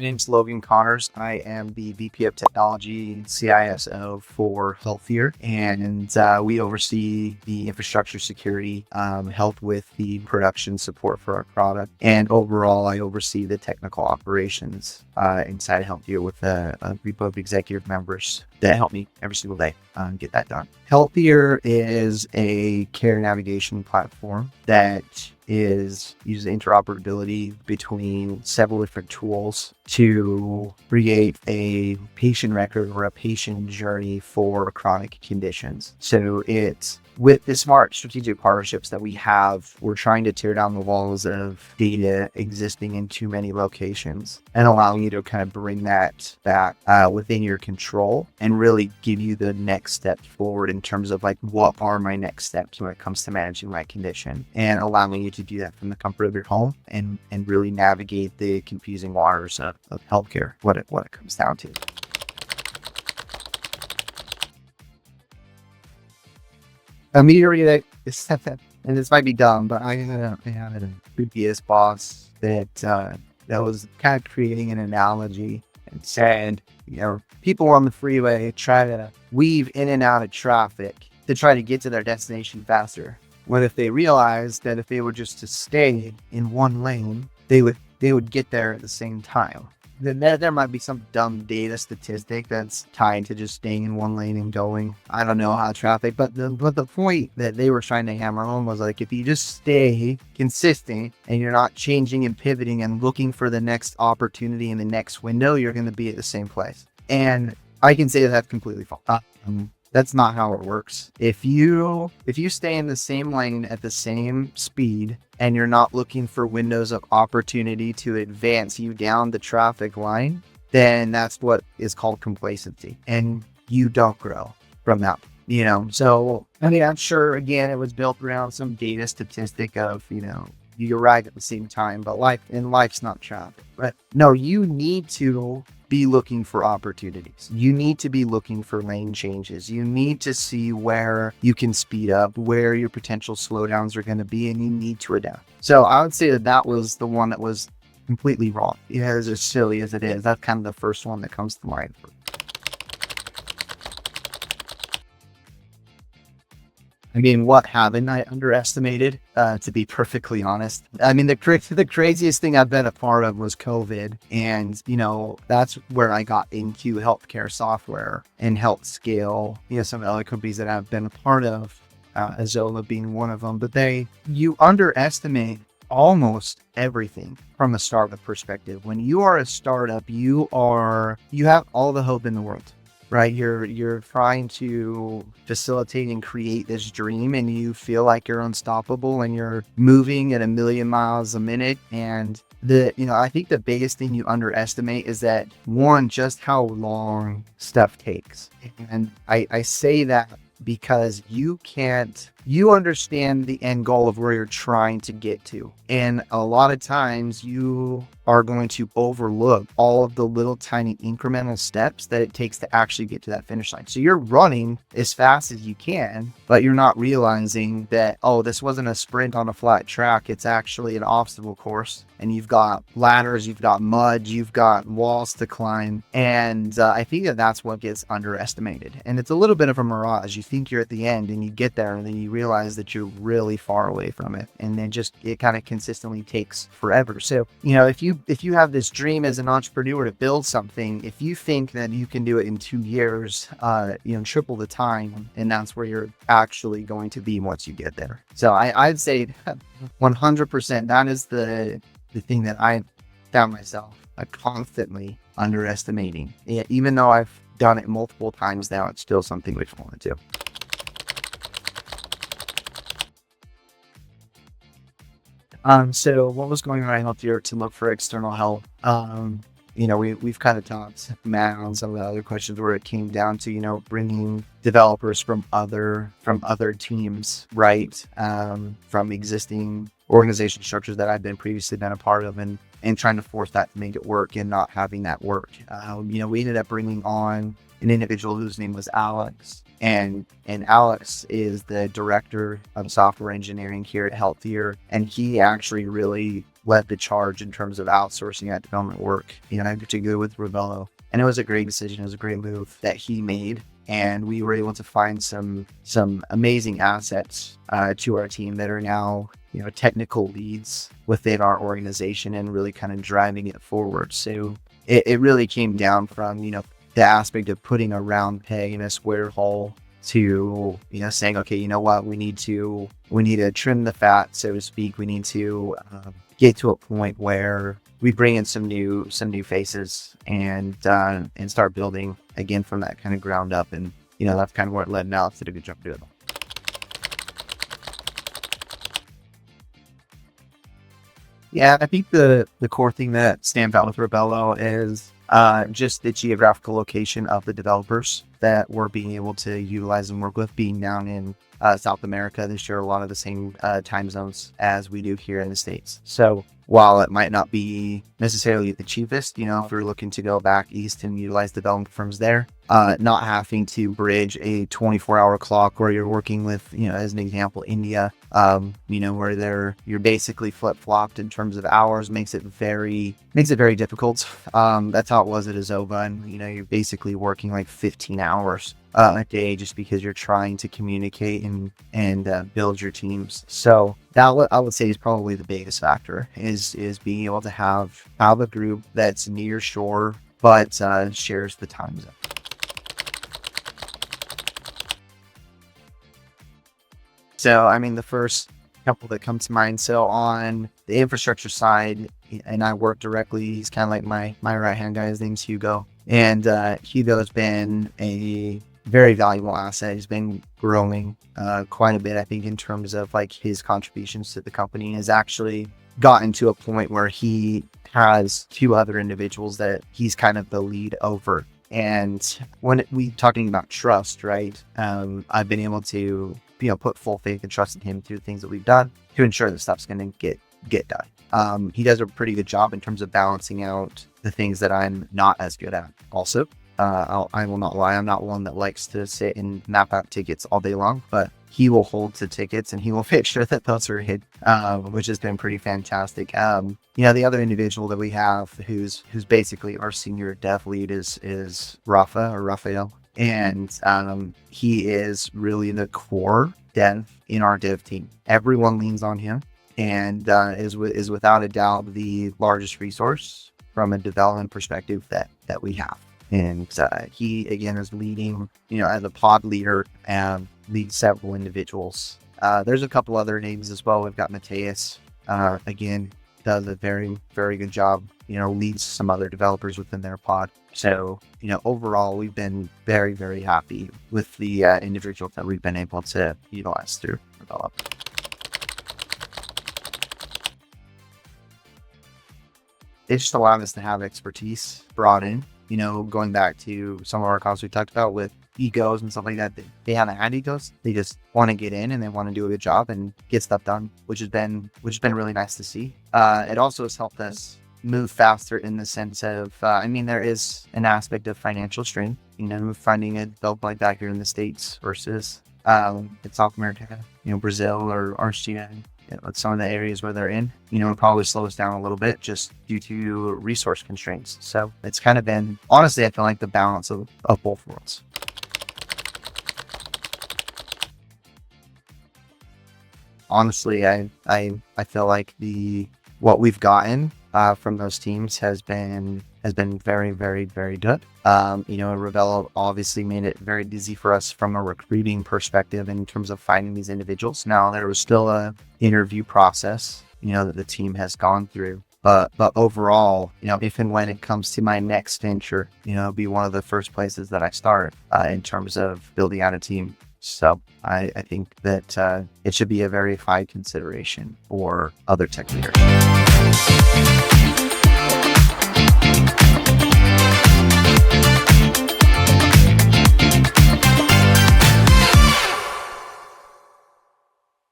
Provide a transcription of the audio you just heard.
name's Logan Connors. I am the VP of Technology CISO for Healthyr, and we oversee the infrastructure security, help with the production support for our product, and overall, I oversee the technical operations inside Healthyr with a group of executive members that help me every single day get that done. Healthyr is a care navigation platform that uses interoperability between several different tools to create a patient record or a patient journey for chronic conditions. So it's with the smart strategic partnerships that we have, we're trying to tear down the walls of data existing in too many locations and allowing you to kind of bring that back within your control and really give you the next step forward in terms of like, what are my next steps when it comes to managing my condition, and allowing you to do that from the comfort of your home and really navigate the confusing waters of healthcare, what it comes down to. Immediately, and this might be dumb, but I had a previous boss that was kind of creating an analogy and said, people on the freeway try to weave in and out of traffic to try to get to their destination faster. What if they realized that if they were just to stay in one lane, they would get there at the same time? Then there might be some dumb data statistic that's tied to just staying in one lane and going. I don't know how traffic, but the point that they were trying to hammer home was like, if you just stay consistent and you're not changing and pivoting and looking for the next opportunity in the next window, you're going to be at the same place. And I can say that's completely false. That's not how it works. If you stay in the same lane at the same speed and you're not looking for windows of opportunity to advance you down the traffic line, then that's what is called complacency, and you don't grow from that. So I mean, I'm sure again it was built around some data statistic of you arrive at the same time, but life's not traffic. But no, you need to be looking for opportunities. You need to be looking for lane changes. You need to see where you can speed up, where your potential slowdowns are going to be, and you need to adapt. So I would say that was the one that was completely wrong. As silly as it is, that's kind of the first one that comes to mind. I mean, what haven't I underestimated, to be perfectly honest? I mean, the craziest thing I've been a part of was COVID. And, that's where I got into healthcare software and health scale, some of the other companies that I've been a part of, Azola being one of them. But you underestimate almost everything from a startup perspective. When you are a startup, you have all the hope in the world. Right? You're trying to facilitate and create this dream, and you feel like you're unstoppable and you're moving at 1,000,000 miles a minute. And I think the biggest thing you underestimate is that, one, just how long stuff takes. And I say that because you understand the end goal of where you're trying to get to. And a lot of times you are going to overlook all of the little tiny incremental steps that it takes to actually get to that finish line. So you're running as fast as you can, but you're not realizing that, this wasn't a sprint on a flat track. It's actually an obstacle course. And you've got ladders, you've got mud, you've got walls to climb. And I think that's what gets underestimated. And it's a little bit of a mirage. You think you're at the end and you get there and then you realize that you're really far away from it. And then it kind of consistently takes forever. So, if you have this dream as an entrepreneur to build something, if you think that you can do it in 2 years, triple the time, and that's where you're actually going to be once you get there. So I'd say 100%, that is the thing that I found myself constantly underestimating. Yeah, even though I've done it multiple times now, it's still something we want to do. So what was going on out here to look for external help? We've kind of talked, Matt, on some of the other questions where it came down to, bringing developers from other teams, right? From existing organization structures that I've been previously been a part of, and trying to force that to make it work and not having that work. We ended up bringing on an individual whose name was Alex, and Alex is the director of software engineering here at Healthyr, and he actually really led the charge in terms of outsourcing that development work, in particular with Revelo. And it was a great decision. It was a great move that he made. And we were able to find some amazing assets to our team that are now, technical leads within our organization and really kind of driving it forward. So it really came down from, the aspect of putting a round peg in a square hole to, saying, okay, you know what, we need to trim the fat, so to speak. We need to get to a point where we bring in some new faces and start building again from that kind of ground up. And, that's kind of where it led. Now, did a good job doing that. Yeah, I think the core thing that stands out with Revelo is just the geographical location of the developers that we're being able to utilize and work with. Being down in South America, they share a lot of the same time zones as we do here in the States. So while it might not be necessarily the cheapest, if you're looking to go back east and utilize development firms there, not having to bridge a 24-hour clock where you're working with, as an example, India, where you're basically flip-flopped in terms of hours, makes it very difficult. That's how it was at Azova, and you're basically working like 15 hours a day just because you're trying to communicate and build your teams. So that I would say is probably the biggest factor is being able to have a group that's near shore but shares the time zone. So, the first couple that come to mind. So on the infrastructure side, and I work directly, he's kind of like my right-hand guy. His name's Hugo. And Hugo has been a very valuable asset. He's been growing quite a bit, I think, in terms of like his contributions to the company. Has actually gotten to a point where he has two other individuals that he's kind of the lead over. And when we talking about trust, right? I've been able to put full faith and trust in him through things that we've done to ensure that stuff's going to get done. He does a pretty good job in terms of balancing out the things that I'm not as good at. Also, I will not lie, I'm not one that likes to sit and map out tickets all day long, but he will hold to tickets and he will make sure that those are hit, which has been pretty fantastic. The other individual that we have who's basically our senior dev lead is Rafael. And he is really the core dev in our dev team. Everyone leans on him, and is without a doubt the largest resource from a development perspective that we have. And he again is leading, as a pod leader, and leads several individuals. There's a couple other names as well. We've got Mateus, again, does a very, very good job, leads some other developers within their pod. So, overall, we've been very, very happy with the individuals that we've been able to utilize through Develop. It's just allowed us to have expertise brought in, going back to some of our calls we talked about with egos and stuff like that. They haven't had egos. They just want to get in and they want to do a good job and get stuff done, which has been really nice to see. It also has helped us move faster in the sense of, there is an aspect of financial strain, finding a developer like that here in the States versus in South America, Brazil or Argentina, some of the areas where they're in, it probably slow us down a little bit just due to resource constraints. So it's kind of been, honestly, I feel like the balance of both worlds. Honestly, I feel like what we've gotten from those teams has been very, very, very good. Revelo obviously made it very easy for us from a recruiting perspective in terms of finding these individuals. Now there was still a interview process, that the team has gone through. But overall, if and when it comes to my next venture, it'll be one of the first places that I start in terms of building out a team. So I think that it should be a very high consideration for other tech leaders.